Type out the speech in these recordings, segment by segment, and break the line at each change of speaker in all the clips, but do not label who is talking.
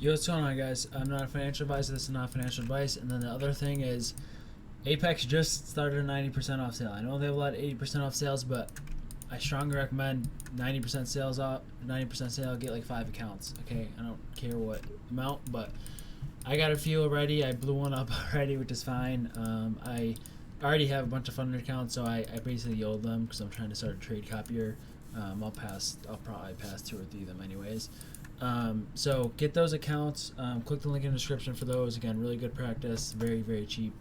Yo, what's going on, guys? I'm not a financial advisor. This is not financial advice. And then the other thing is, Apex just started a 90% off sale. I know they have a lot of 80% off sales, but I strongly recommend 90% sales off. 90% sale, get like 5 accounts. Okay, I don't care what amount, but I got a few already. I blew one up already, which is fine. I already have a bunch of funded accounts, so I basically yield them because I'm trying to start a trade copier. I'll probably pass 2 or 3 of them anyways. So get those accounts, click the link in the description for those. Again, really good practice, very, very cheap.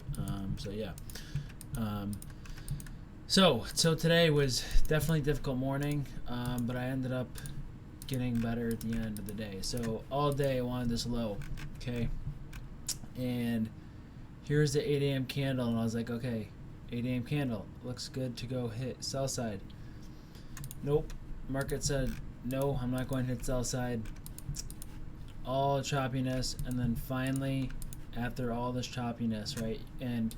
So yeah. So today was definitely a difficult morning, but I ended up getting better at the end of the day. So all day I wanted this low, okay? And here's the 8 a.m. candle, and I was like, okay, 8 a.m. candle, looks good to go hit sell side. Nope, market said, no, I'm not going to hit sell side. All choppiness, and then finally, after all this choppiness, right? And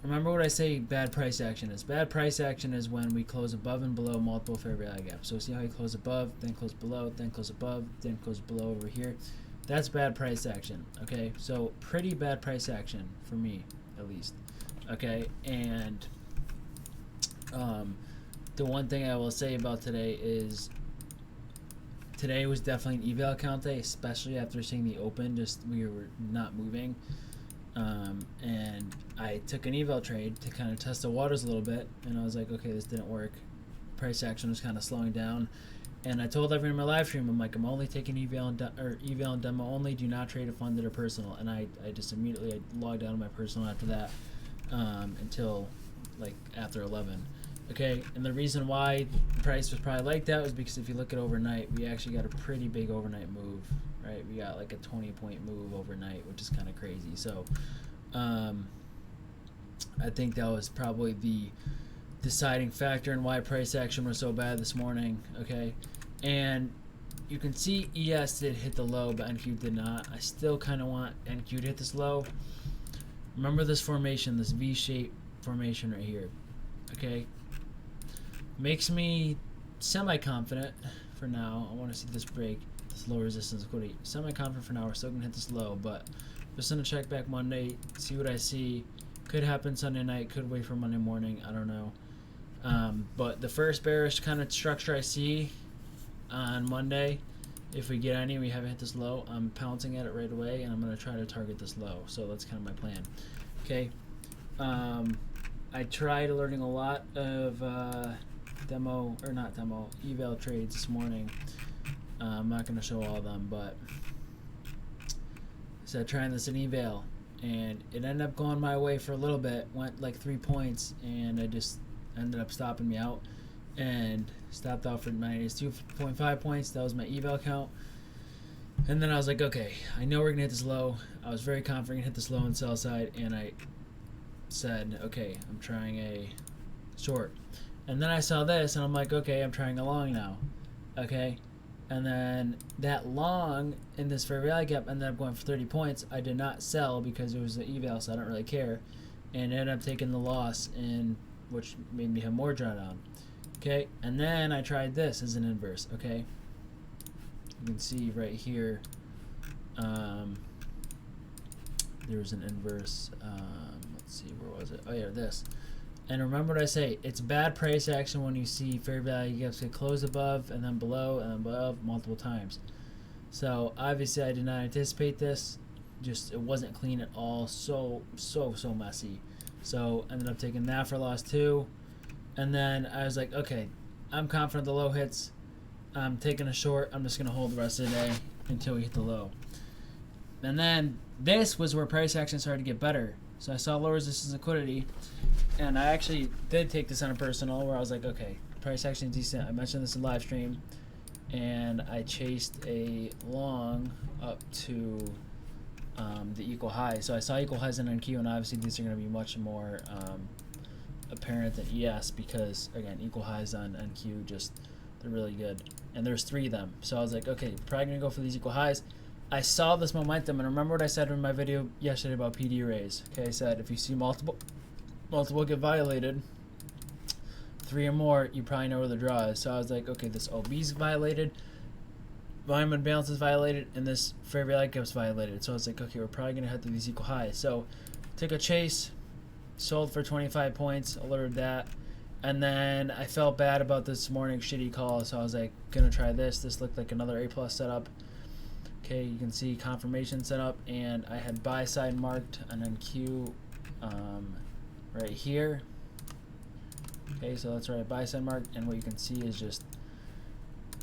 remember what I say bad price action is. Bad price action is when we close above and below multiple fair value gaps. So see how you close above, then close below, then close above, then close below over here. That's bad price action, okay? So pretty bad price action for me, at least, okay? And the one thing I will say about today is today was definitely an eval account day, especially after seeing the open. Just we were not moving, and I took an eval trade to kind of test the waters a little bit, and I was like, okay, this didn't work. Price action was kind of slowing down, and I told everyone in my live stream, I'm like, I'm only taking eval and demo only. Do not trade a funded or personal. And I just immediately logged out of my personal after that, until like after 11. Okay, and the reason why the price was probably like that was because if you look at overnight, we actually got a pretty big overnight move, right? We got like a 20-point move overnight, which is kind of crazy. So I think that was probably the deciding factor in why price action was so bad this morning, okay? And you can see ES did hit the low, but NQ did not. I still kind of want NQ to hit this low. Remember this formation, this V-shaped formation right here, okay? Makes me semi-confident for now. I want to see this break, this low resistance liquidity. Semi-confident for now. We're still going to hit this low, but just going to check back Monday, see what I see. Could happen Sunday night, could wait for Monday morning. I don't know. But the first bearish kind of structure I see on Monday, if we get any, we haven't hit this low, I'm pouncing at it right away, and I'm going to try to target this low. So that's kind of my plan. Okay. I tried learning a lot of eval trades this morning. I'm not going to show all of them, but so trying this in eval, and it ended up going my way for a little bit, went like 3 points, and I just ended up stopping me out, and stopped out for -2.5 points. That was my eval count. And then I was like, okay, I know we're going to hit this low. I was very confident we're going to hit this low on sell side, and I said, okay, I'm trying a short. And then I saw this, and I'm like, okay, I'm trying a long now, okay? And then that long in this fair value gap ended up going for 30 points. I did not sell because it was the eval, so I don't really care, and ended up taking the loss, which made me have more drawdown, okay? And then I tried this as an inverse, okay? You can see right here, there was an inverse. Let's see, where was it? Oh yeah, this. And remember what I say, it's bad price action when you see fair value gaps get closed above and then below and then above multiple times. So obviously I did not anticipate this. Just it wasn't clean at all. So messy. So ended up taking that for loss too. And then I was like, okay, I'm confident the low hits. I'm taking a short. I'm just gonna hold the rest of the day until we hit the low. And then this was where price action started to get better. So I saw low resistance liquidity, and I actually did take this on a personal where I was like, okay, price action is decent. I mentioned this in live stream, and I chased a long up to the equal high. So I saw equal highs in NQ, and obviously these are going to be much more apparent than ES because, again, equal highs on NQ, they're really good. And there's 3 of them. So I was like, okay, probably going to go for these equal highs. I saw this momentum, and remember what I said in my video yesterday about PD arrays. Okay, I said if you see multiple get violated, 3 or more, you probably know where the draw is. So I was like, okay, this OB's violated. volume imbalance is violated, and this fair value gap is violated. So I was like, okay, we're probably gonna head to these equal highs. So took a chase, sold for 25 points, alerted that, and then I felt bad about this morning shitty call, so I was like, gonna try this. This looked like another A+ setup. Okay, you can see confirmation setup, and I had buy side marked, and then Q right here. Okay, so that's right, buy side marked, and what you can see is just,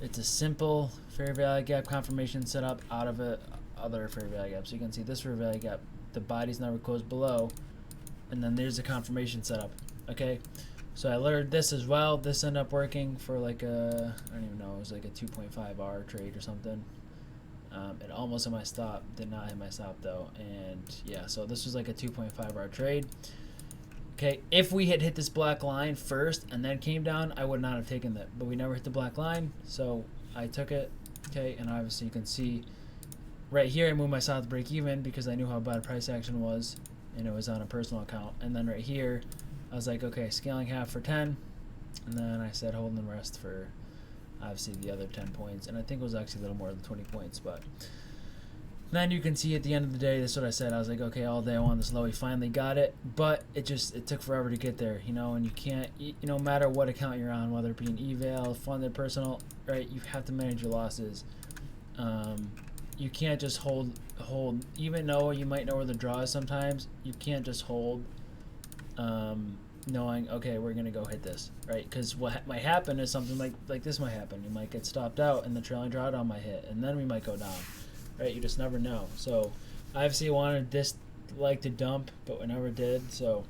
it's a simple fair value gap confirmation setup out of a other fair value gap. So you can see this fair value gap, the body's never closed below, and then there's a confirmation setup. Okay, so I learned this as well. This ended up working for like a, I don't even know, it was like a 2.5 hour trade or something. It almost hit my stop, did not hit my stop though, and yeah, so this was like a 2.5 hour trade. Okay, if we had hit this black line first and then came down, I would not have taken that, but we never hit the black line, so I took it. Okay, and obviously you can see right here I moved my stop to break even because I knew how bad price action was, and it was on a personal account. And then right here I was like, okay, scaling half for 10, and then I said holding the rest for obviously the other 10 points, and I think it was actually a little more than 20 points. But then you can see at the end of the day, that's what I said. I was like, okay, all day I want this low. We finally got it, but it took forever to get there, you know. And you can't, no matter what account you're on, whether it be an eval, funded, personal, right, you have to manage your losses. You can't just hold, even though you might know where the draw is sometimes, you can't just hold knowing, okay, we're going to go hit this, right? Because what might happen is something like this might happen. You might get stopped out and the trailing drawdown might hit, and then we might go down, right? You just never know. So I obviously wanted this to dump, but we never did. So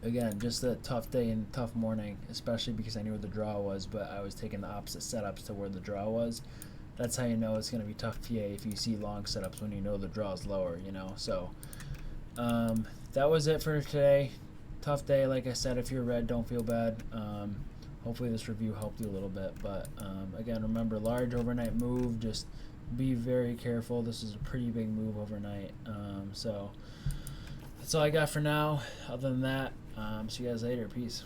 again, just a tough day and tough morning, especially because I knew where the draw was, but I was taking the opposite setups to where the draw was. That's how you know it's going to be tough PA, if you see long setups when you know the draw is lower, you know. So that was it for today. Tough day, like I said. If you're red, don't feel bad. Hopefully this review helped you a little bit, but again, remember, large overnight move, just be very careful. This is a pretty big move overnight. So that's all I got for now. Other than that, see you guys later. Peace.